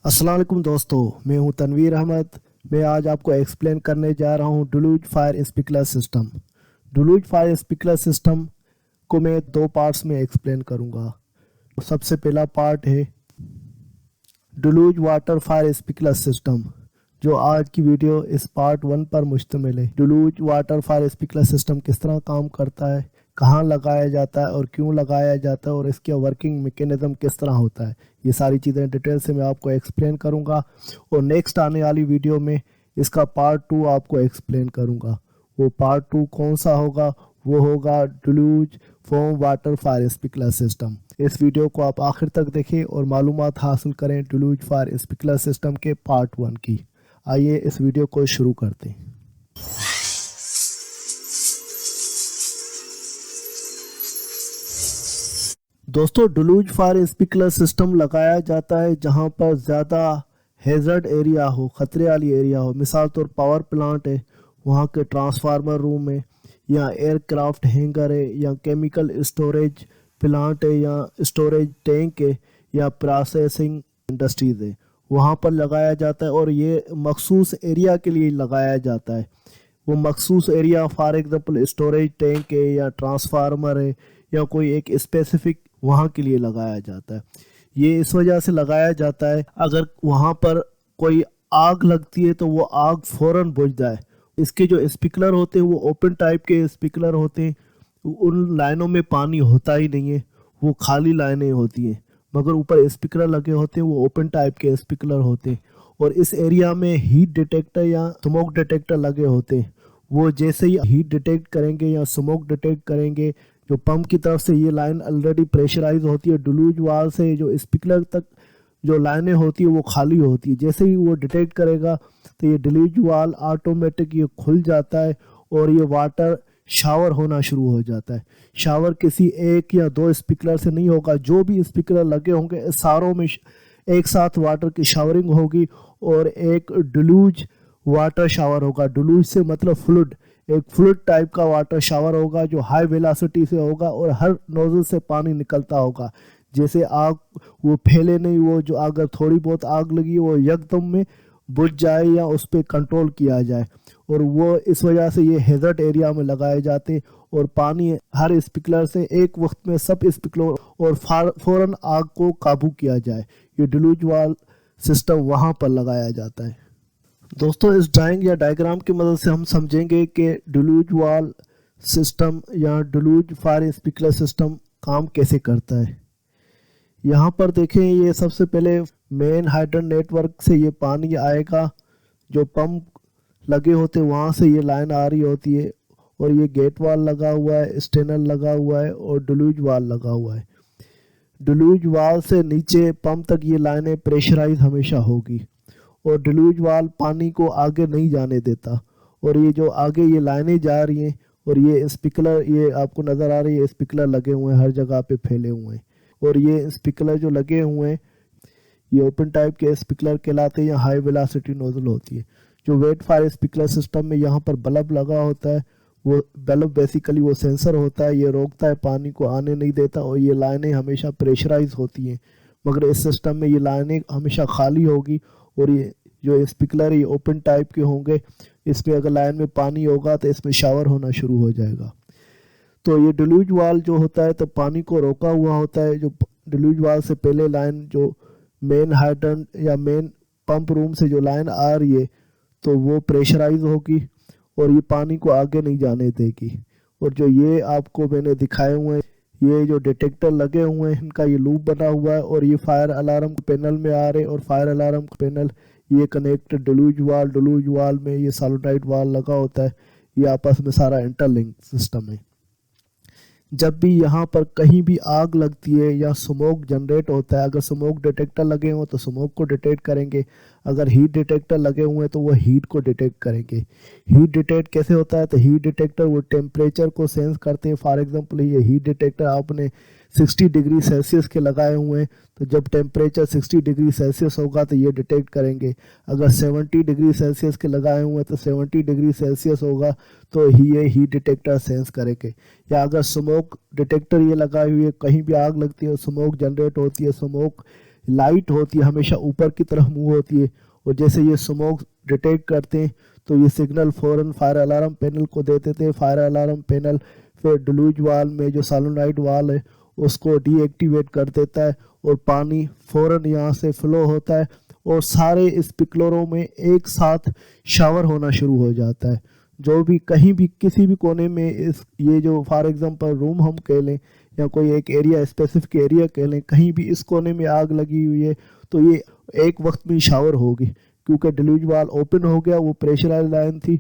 अस्सलाम वालेकुम दोस्तों, मैं हूं तनवीर अहमद। मैं आज आपको एक्सप्लेन करने जा रहा हूं deluge fire sprinkler system. Deluge fire sprinkler system को मैं दो पार्ट्स में एक्सप्लेन करूंगा। सबसे पहला पार्ट है डुलूज वाटर फायर स्प्रिंकलर सिस्टम, जो आज की वीडियो इस पार्ट 1 पर मुश्तमिल है। डुलूज वाटर फायर स्प्रिंकलर सिस्टम किस तरह काम करता है, कहाँ लगाया जाता है और क्यों लगाया जाता है, और इसके वर्किंग मैकेनिज्म किस तरह होता है, ये सारी चीज़ें डिटेल से मैं आपको एक्सप्लेन करूंगा। और नेक्स्ट आने वाली वीडियो में इसका पार्ट 2 आपको एक्सप्लेन करूंगा। वो पार्ट 2 कौन सा होगा? वो होगा deluge foam water fire sprinkler system. इस वीडियो को आप आखिर तक देखें और मालूमात हासिल करें डुलूज फायर स्प्रिंकलर सिस्टम के पार्ट 1 की। आइए इस वीडियो को शुरू करते हैं। दोस्तों, डुलूज फायर स्प्रिंकलर सिस्टम लगाया जाता है जहां पर ज़्यादा हैज़र्ड एरिया हो, ख़तरे वाली एरिया हो। मिसाल तौर पावर प्लांट है, वहां के ट्रांसफार्मर रूम है, या एयरक्राफ्ट हैंगर है, या केमिकल स्टोरेज प्लांट है, या स्टोरेज टैंक है, या प्रोसेसिंग इंडस्ट्रीज़ है, वहाँ पर लगाया जाता है। और ये मखसूस एरिया के लिए लगाया जाता है। वो मखसूस area for example storage tank है, या ट्रांसफार्मर है, या कोई एक स्पेसिफिक वहाँ के लिए लगाया जाता है। ये इस वजह से लगाया जाता है, अगर वहाँ पर कोई आग लगती है तो वो आग फ़ौरन बुझ जाए। इसके जो स्प्रिंकलर होते हैं वो ओपन टाइप के स्प्रिंकलर होते हैं। उन लाइनों में पानी होता ही नहीं है, वो खाली लाइनें होती हैं। मगर ऊपर स्प्रिंकलर लगे होते हैं, वो ओपन टाइप के स्प्रिंकलर होते हैं। और इस एरिया में हीट डिटेक्टर या स्मोक डिटेक्टर लगे होते हैं। वो जैसे ही हीट डिटेक्ट करेंगे या स्मोक डिटेक्ट करेंगे, जो पंप की तरफ से ये लाइन ऑलरेडी प्रेशराइज होती है, डुलूज वाल से जो स्प्रिंकलर तक जो लाइनें होती है वो खाली होती है। जैसे ही वो डिटेक्ट करेगा तो ये डुलूज वाल ऑटोमेटिक ये खुल जाता है और ये वाटर शावर होना शुरू हो जाता है। शावर किसी एक या दो स्प्रिंकलर से नहीं होगा, जो भी स्प्रिंकलर लगे होंगे सारों में एक साथ वाटर की शावरिंग होगी और एक डुलूज वाटर शावर होगा। डुलूज से मतलब फ्लूइड, एक फ्लूइड टाइप का वाटर शावर होगा जो हाई वेलोसिटी से होगा और हर नोजल से पानी निकलता होगा। जैसे आग वो फैले नहीं, वो जो अगर थोड़ी बहुत आग लगी वो एकदम में बुझ जाए या उस पर कंट्रोल किया जाए। और वो इस वजह से ये हैज़र्ड एरिया में लगाए जाते और पानी हर स्प्रिंकलर से एक वक्त में सब स्प्रिंकलर और फौरन आग को काबू किया जाए। ये डुलूज वाल सिस्टम वहाँ पर लगाया जाता है। दोस्तों, इस ड्राइंग या डायग्राम की मदद से हम समझेंगे कि डुलूज वाल सिस्टम या डुलूज फायर स्प्रिंकलर सिस्टम काम कैसे करता है। यहाँ पर देखें, ये सबसे पहले मेन हाइड्रेंट नेटवर्क से ये पानी आएगा, जो पंप लगे होते वहाँ से ये लाइन आ रही होती है, और ये गेट वाल लगा हुआ है, स्टेनर लगा हुआ है और डुलूज वाल लगा हुआ है। डुलूज वाल से नीचे पंप तक ये लाइनें प्रेशराइज हमेशा होगी और डुलूज वाल पानी को आगे नहीं जाने देता। और ये जो आगे ये लाइनें जा रही हैं और ये स्प्रिंकलर, ये आपको नज़र आ रही है, स्प्रिंकलर लगे हुए हैं, हर जगह पे फैले हुए हैं। और ये स्प्रिंकलर जो लगे हुए हैं ये ओपन टाइप के स्प्रिंकलर कहलाते हैं या हाई वेलोसिटी नोजल होती है। जो वेट फायर स्प्रिंकलर सिस्टम में यहाँ पर बल्ब लगा होता है, वो बल्ब बेसिकली वो सेंसर होता है, ये रोकता है, पानी को आने नहीं देता। और ये लाइनें हमेशा प्रेशराइज होती हैं, मगर इस सिस्टम में ये लाइनें हमेशा खाली होगी। और ये जो स्प्रिंकलर ये ओपन टाइप के होंगे, इसमें अगर लाइन में पानी होगा तो इसमें शावर होना शुरू हो जाएगा। तो ये डुलूज वाल जो होता है तो पानी को रोका हुआ होता है। जो डुलूज वाल से पहले लाइन जो मेन हाइड्रेंट या मेन पंप रूम से जो लाइन आ रही है तो वो प्रेशराइज होगी और ये पानी को आगे नहीं जाने देगी। और जो ये आपको मैंने दिखाए हुए हैं, ये जो डिटेक्टर लगे हुए हैं, इनका ये लूप बना हुआ है और ये फायर अलार्म पैनल में आ रहे हैं। और फायर अलार्म पैनल ये कनेक्टेड डुलूज वाल में ये सॉलिनॉइड वाल लगा होता है। ये आपस में सारा इंटरलिंक सिस्टम है। जब भी यहाँ पर कहीं भी आग लगती है या स्मोक जनरेट होता है, अगर स्मोक डिटेक्टर लगे हों तो स्मोक को डिटेक्ट करेंगे, अगर हीट डिटेक्टर लगे हुए हैं तो वो हीट को डिटेक्ट करेंगे। हीट डिटेक्ट कैसे होता है? तो हीट डिटेक्टर वो टेम्परेचर को सेंस करते हैं। फॉर एग्जांपल ये हीट डिटेक्टर आपने 60 डिग्री सेल्सियस के लगाए हुए हैं, तो जब टेम्परेचर 60 डिग्री सेल्सियस होगा तो ये डिटेक्ट करेंगे। अगर 70 डिग्री सेल्सियस के लगाए हुए हैं तो 70 डिग्री सेल्सियस होगा तो ये हीट डिटेक्टर सेंस करेंगे। या अगर स्मोक डिटेक्टर ये लगाई हुई है, कहीं भी आग लगती है, स्मोक जनरेट होती है, स्मोक लाइट होती है हमेशा ऊपर की तरफ मूव होती है, और जैसे ये स्मोक डिटेक्ट करते हैं तो ये सिग्नल फ़ौरन फायर अलार्म पैनल को दे देते हैं। फायर अलार्म पैनल फिर डिलूज वाल में जो सोलेनॉइड वाल है उसको डीएक्टिवेट कर देता है, और पानी फ़ौरन यहाँ से फ्लो होता है, और सारे स्प्रिंकलरों में एक साथ शावर होना शुरू हो जाता है। जो भी कहीं भी किसी भी कोने में ये जो फॉर एग्जांपल रूम हम कह लें या कोई एक एरिया स्पेसिफिक एरिया कह लें, कहीं भी इस कोने में आग लगी हुई है तो ये एक वक्त में शावर होगी, क्योंकि डिलूज वाल ओपन हो गया, वो प्रेशराइज लाइन थी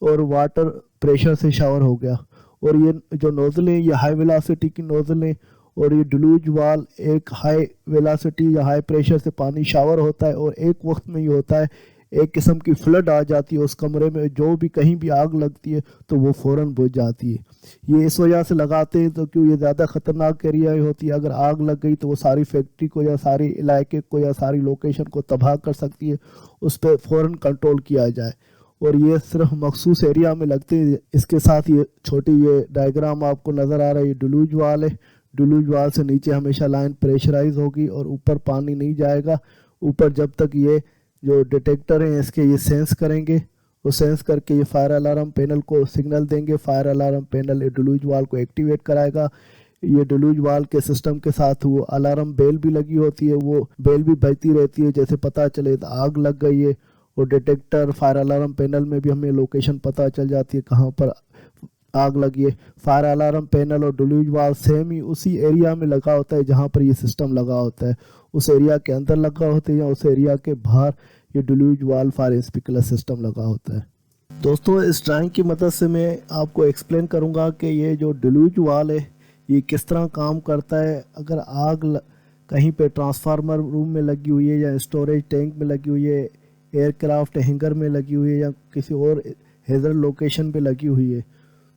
और वाटर प्रेशर से शावर हो गया। और ये जो नोजल है ये हाई वेलोसिटी की नोजल है, और ये डिलूज वाल एक हाई वेलोसिटी या हाई प्रेशर से पानी शावर होता है, और एक वक्त में ये होता है एक किस्म की फ्लड आ जाती है उस कमरे में, जो भी कहीं भी आग लगती है तो वो फ़ौरन बुझ जाती है। ये इस वजह से लगाते हैं तो क्यों ये ज़्यादा ख़तरनाक एरिया होती है, अगर आग लग गई तो वो सारी फैक्ट्री को या सारी इलाके को या सारी लोकेशन को तबाह कर सकती है, उस पर फ़ौरन कंट्रोल किया जाए। और ये सिर्फ मखसूस एरिया में लगते हैं। इसके साथ ये छोटी ये डायग्राम आपको नज़र आ रहा है, ये डिलूज वाल है। डिलूज वाल से नीचे हमेशा लाइन प्रेशराइज होगी और ऊपर पानी नहीं जाएगा। ऊपर जब तक ये जो डिटेक्टर हैं इसके ये सेंस करेंगे, वो सेंस करके ये फायर अलार्म पैनल को सिग्नल देंगे। फायर अलार्म पैनल ये डिलूज वाल को एक्टिवेट कराएगा। ये डिलूज वाल के सिस्टम के साथ वो अलार्म बेल भी लगी होती है, वो बेल भी बजती रहती है, जैसे पता चले तो आग लग गई है। और डिटेक्टर फायर अलार्म पैनल में भी हमें लोकेशन पता चल जाती है कहाँ पर आग लगी है। फायर अलार्म पैनल और डिलूज वाल सेम ही उसी एरिया में लगा होता है जहाँ पर ये सिस्टम लगा होता है, उस एरिया के अंदर लगा होता है या उस एरिया के बाहर ये डिलूज वाल फायर स्प्रिंकलर सिस्टम लगा होता है। दोस्तों, इस ड्राइंग की मदद से मैं आपको एक्सप्लेन करूँगा कि ये जो डिलूज वाल है ये किस तरह काम करता है। अगर कहीं पे ट्रांसफार्मर रूम में लगी हुई है या स्टोरेज टैंक में लगी हुई है, एयरक्राफ्ट हैंगर में लगी हुई है या किसी और हैजर लोकेशन पे लगी हुई है,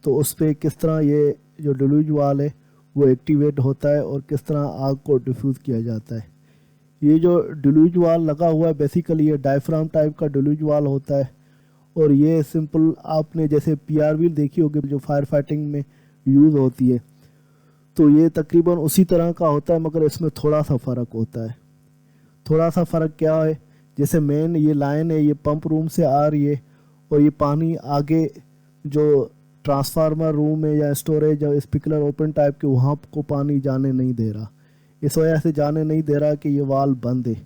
तो उस पर किस तरह ये जो डिलूज वाल है वो एक्टिवेट होता है और किस तरह आग को डिफ्यूज़ किया जाता है। ये जो डिलूज वाल लगा हुआ है बेसिकली ये डायफ्राम टाइप का डिलूज वाल होता है, और ये सिंपल आपने जैसे पीआर व्हील देखी होगी जो फायर फाइटिंग में यूज़ होती है, तो ये तकरीबन उसी तरह का होता है, मगर इसमें थोड़ा सा फ़र्क होता है। थोड़ा सा फ़र्क क्या है, जैसे मेन ये लाइन है ये पंप रूम से आ रही है, और ये पानी आगे जो ट्रांसफार्मर रूम है या स्टोरेज या स्प्रिंकलर ओपन टाइप के वहाँ को पानी जाने नहीं दे रहा। इस वजह से जाने नहीं दे रहा कि ये वाल बंद है।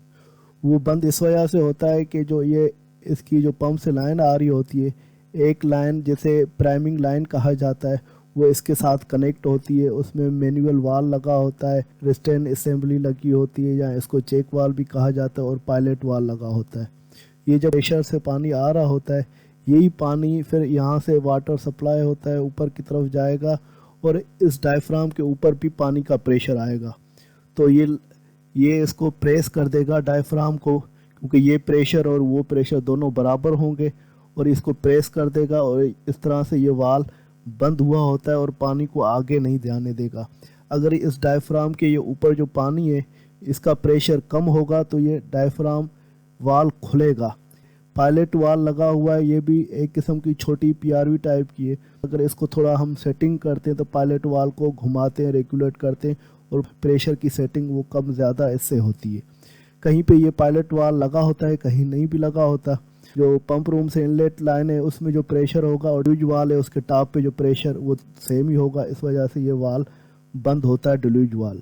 वो बंद इस वजह से होता है कि जो ये इसकी जो पंप से लाइन आ रही होती है, एक लाइन जिसे प्राइमिंग लाइन कहा जाता है वो इसके साथ कनेक्ट होती है, उसमें मैनुअल वाल लगा होता है, रिस्टेन असेंबली लगी होती है या इसको चेक वाल भी कहा जाता है, और पायलट वाल लगा होता है। ये जब प्रेशर से पानी आ रहा होता है यही पानी फिर यहाँ से वाटर सप्लाई होता है ऊपर की तरफ जाएगा, और इस डायफ्राम के ऊपर भी पानी का प्रेशर आएगा, तो ये इसको प्रेस कर देगा डायफ्राम को, क्योंकि ये प्रेशर और वो प्रेशर दोनों बराबर होंगे, और इसको प्रेस कर देगा, और इस तरह से ये वाल बंद हुआ होता है और पानी को आगे नहीं जाने देगा। अगर इस डायफ्राम के ये ऊपर जो पानी है इसका प्रेशर कम होगा तो ये डायफ्राम वाल खुलेगा। पायलट वाल लगा हुआ है, ये भी एक किस्म की छोटी पीआरवी टाइप की है। अगर इसको थोड़ा हम सेटिंग करते हैं तो पायलट वाल को घुमाते हैं, रेगुलेट करते हैं, और प्रेशर की सेटिंग वो कम ज़्यादा इससे होती है। कहीं पे ये पायलट वाल लगा होता है, कहीं नहीं भी लगा होता। जो पंप रूम से इनलेट लाइन है उसमें जो प्रेशर होगा और डिलूज वाल है उसके टॉप पे जो प्रेशर वो सेम ही होगा, इस वजह से ये वाल बंद होता है डिलूज वाल।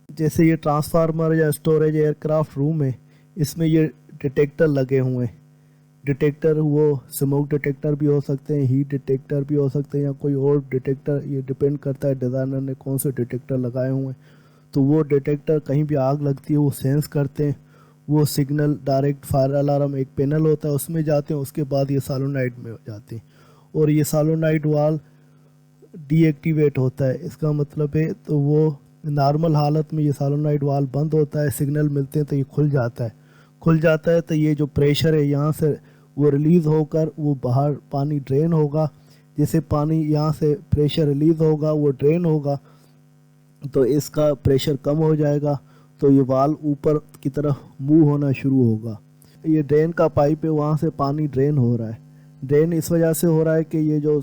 जैसे ये ट्रांसफार्मर या स्टोरेज एयरक्राफ्ट रूम है, इसमें ये डिटेक्टर लगे हुए हैं। डिटेक्टर वो स्मोक डिटेक्टर भी हो सकते हैं, हीट डिटेक्टर भी हो सकते हैं, या कोई और डिटेक्टर, ये डिपेंड करता है डिज़ाइनर ने कौन से डिटेक्टर लगाए हुए हैं। तो वो डिटेक्टर कहीं भी आग लगती है वो सेंस करते हैं, वो सिग्नल डायरेक्ट फायर अलार्म एक पैनल होता है उसमें जाते हैं, उसके बाद ये सोलेनॉइड में जाते हैं, और ये सोलेनॉइड वाल डीएक्टिवेट होता है। इसका मतलब है तो वो नॉर्मल हालत में ये सोलेनॉइड वाल बंद होता है, सिग्नल मिलते हैं तो ये खुल जाता है तो ये जो प्रेशर है यहाँ से वो रिलीज़ होकर वो बाहर पानी ड्रेन होगा। जैसे पानी यहाँ से प्रेशर रिलीज़ होगा वो ड्रेन होगा तो इसका प्रेशर कम हो जाएगा, तो ये वाल ऊपर की तरफ मूव होना शुरू होगा। ये ड्रेन का पाइप है, वहाँ से पानी ड्रेन हो रहा है। ड्रेन इस वजह से हो रहा है कि ये जो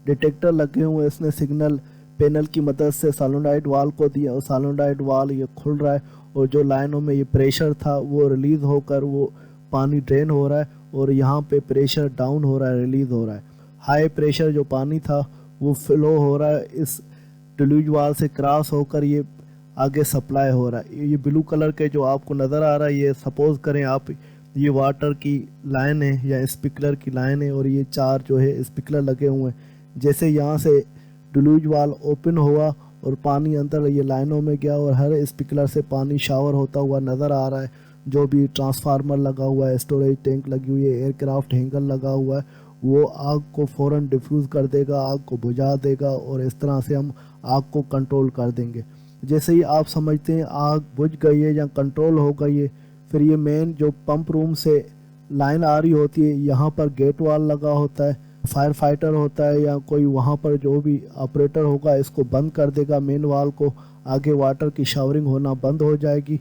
डिटेक्टर लगे हुए हैं इसने सिग्नल पैनल की मदद से सोलेनॉइड वाल को दिया, और सोलेनॉइड वाल ये खुल रहा है اور جو لائنوں میں یہ پریشر تھا وہ ریلیز ہو کر وہ پانی ڈرین ہو رہا ہے اور یہاں پہ پریشر ڈاؤن ہو رہا ہے، ریلیز ہو رہا ہے۔ ہائی پریشر جو پانی تھا وہ فلو ہو رہا ہے، اس ڈیلوج وال سے کراس ہو کر یہ آگے سپلائی ہو رہا ہے۔ یہ بلو کلر کے جو آپ کو نظر آ رہا ہے، یہ سپوز کریں آپ یہ واٹر کی لائن ہے یا اسپکلر کی لائن ہے، اور یہ 4 جو ہے اسپکلر لگے ہوئے ہیں۔ جیسے یہاں سے ڈیلوج وال اوپن ہوا اور پانی اندر یہ لائنوں میں گیا اور ہر اسپکلر سے پانی شاور ہوتا ہوا نظر آ رہا ہے۔ جو بھی ٹرانسفارمر لگا ہوا ہے، اسٹوریج ٹینک لگی ہوئی ہے، ایئر کرافٹ ہینگر لگا ہوا ہے، وہ آگ کو فوراً ڈیفیوز کر دے گا، آگ کو بجھا دے گا، اور اس طرح سے ہم آگ کو کنٹرول کر دیں گے۔ جیسے ہی آپ سمجھتے ہیں آگ بجھ گئی ہے یا کنٹرول ہو گئی ہے، پھر یہ مین جو پمپ روم سے لائن آ رہی ہوتی ہے، یہاں پر گیٹ وال لگا ہوتا ہے، فائر فائٹر ہوتا ہے یا کوئی وہاں پر جو بھی آپریٹر ہوگا اس کو بند کر دے گا مین وال کو، آگے واٹر کی شاورنگ ہونا بند ہو جائے گی،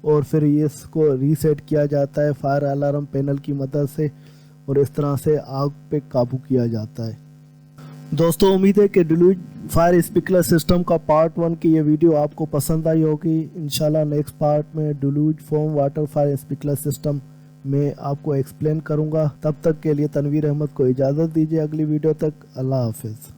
اور پھر اس کو ریسیٹ کیا جاتا ہے فائر الارم پینل کی مدد سے، اور اس طرح سے آگ پہ قابو کیا جاتا ہے۔ دوستو امید ہے کہ ڈیلوج فائر اسپکلر سسٹم کا پارٹ 1 کی یہ ویڈیو آپ کو پسند آئی ہوگی۔ انشاءاللہ نیکسٹ پارٹ میں ڈیلوج فوم واٹر فائر اسپکلر سسٹم میں آپ کو ایکسپلین کروں گا۔ تب تک کے لیے تنویر احمد کو اجازت دیجیے، اگلی ویڈیو تک اللہ حافظ۔